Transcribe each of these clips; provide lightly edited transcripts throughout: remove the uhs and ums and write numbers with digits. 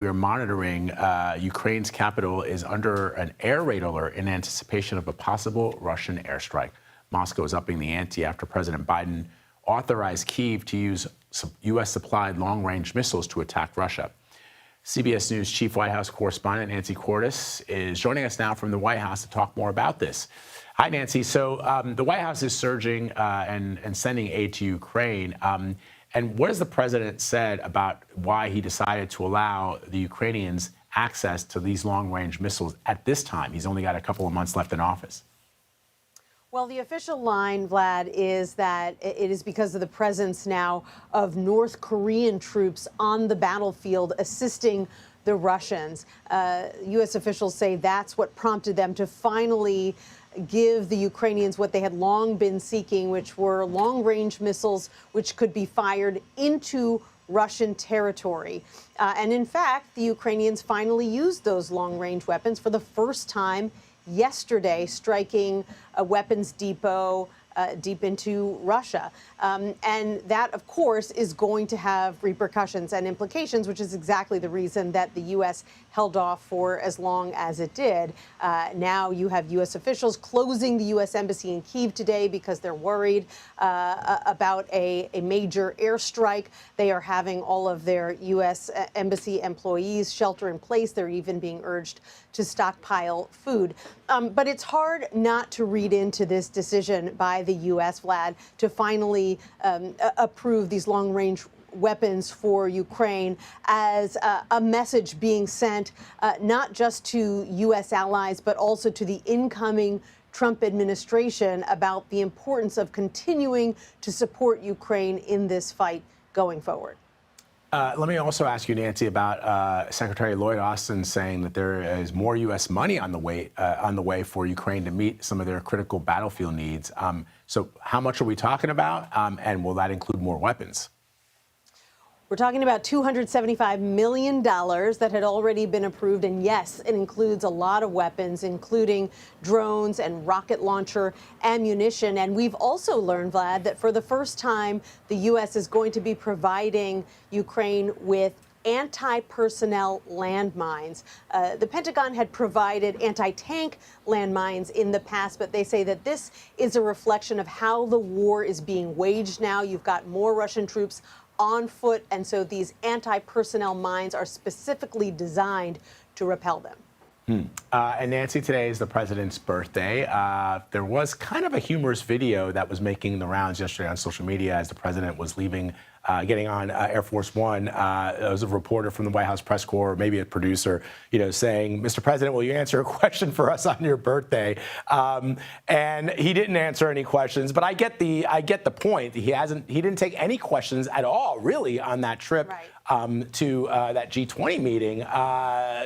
We're monitoring Ukraine's capital is under an air raid alert in anticipation of a possible Russian airstrike. Moscow is upping the ante after President Biden authorized Kyiv to use U.S.-supplied long-range missiles to attack Russia. CBS News chief White House correspondent Nancy Cordes is joining us now from the White House to talk more about this. Hi, Nancy. So the White House is surging and sending aid to Ukraine. And what has the president said about why he decided to allow the Ukrainians access to these long-range missiles at this time? He's only got a couple of months left in office. Well, the official line, Vlad, is that it is because of the presence now of North Korean troops on the battlefield assisting the Russians. U.S. officials say that's what prompted them to finally give the Ukrainians what they had long been seeking, which were long-range missiles which could be fired into Russian territory. And in fact, the Ukrainians finally used those long-range weapons for the first time yesterday, striking a weapons depot deep into Russia. And that, of course, is going to have repercussions and implications, which is exactly the reason that the U.S. held off for as long as it did. Now you have U.S. officials closing the U.S. embassy in Kyiv today because they're worried about a major airstrike. They are having all of their U.S. embassy employees shelter in place. They're even being urged to stockpile food. But it's hard not to read into this decision by the U.S., Vlad, to finally approve these long-range weapons for Ukraine as a message being sent not just to U.S. allies, but also to the incoming Trump administration about the importance of continuing to support Ukraine in this fight going forward. Let me also ask you, Nancy, about Secretary Lloyd Austin saying that there is more U.S. money on the way for Ukraine to meet some of their critical battlefield needs. So how much are we talking about, and will that include more weapons? We're talking about $275 million that had already been approved. And yes, it includes a lot of weapons, including drones and rocket launcher ammunition. And we've also learned, Vlad, that for the first time, the U.S. is going to be providing Ukraine with anti-personnel landmines. The Pentagon had provided anti-tank landmines in the past, but they say that this is a reflection of how the war is being waged now. You've got more Russian troops on foot, and so these anti-personnel mines are specifically designed to repel them. And Nancy, today is the president's birthday. There was kind of a humorous video that was making the rounds yesterday on social media as the president was leaving, getting on Air Force One. There was a reporter from the White House press corps, maybe a producer, saying, "Mr. President, will you answer a question for us on your birthday?" And he didn't answer any questions. But I get the point. He didn't take any questions at all, really, on that trip. Right. To that G20 meeting.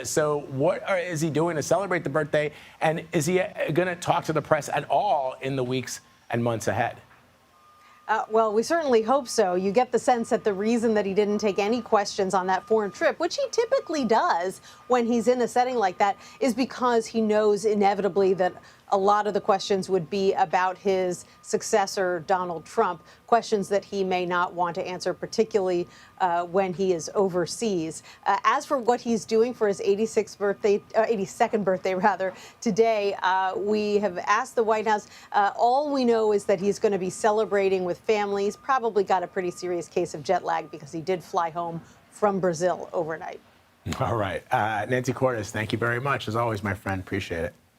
So what is he doing to celebrate the birthday? And is he going to talk to the press at all in the weeks and months ahead? Well, we certainly hope so. You get the sense that the reason that he didn't take any questions on that foreign trip, which he typically does when he's in a setting like that, is because he knows inevitably that a lot of the questions would be about his successor, Donald Trump, questions that he may not want to answer, particularly when he is overseas. As for what he's doing for his 82nd birthday, today, we have asked the White House. All we know is that he's going to be celebrating with family. He's probably got a pretty serious case of jet lag because he did fly home from Brazil overnight. All right. Nancy Cordes, thank you very much. As always, my friend, appreciate it.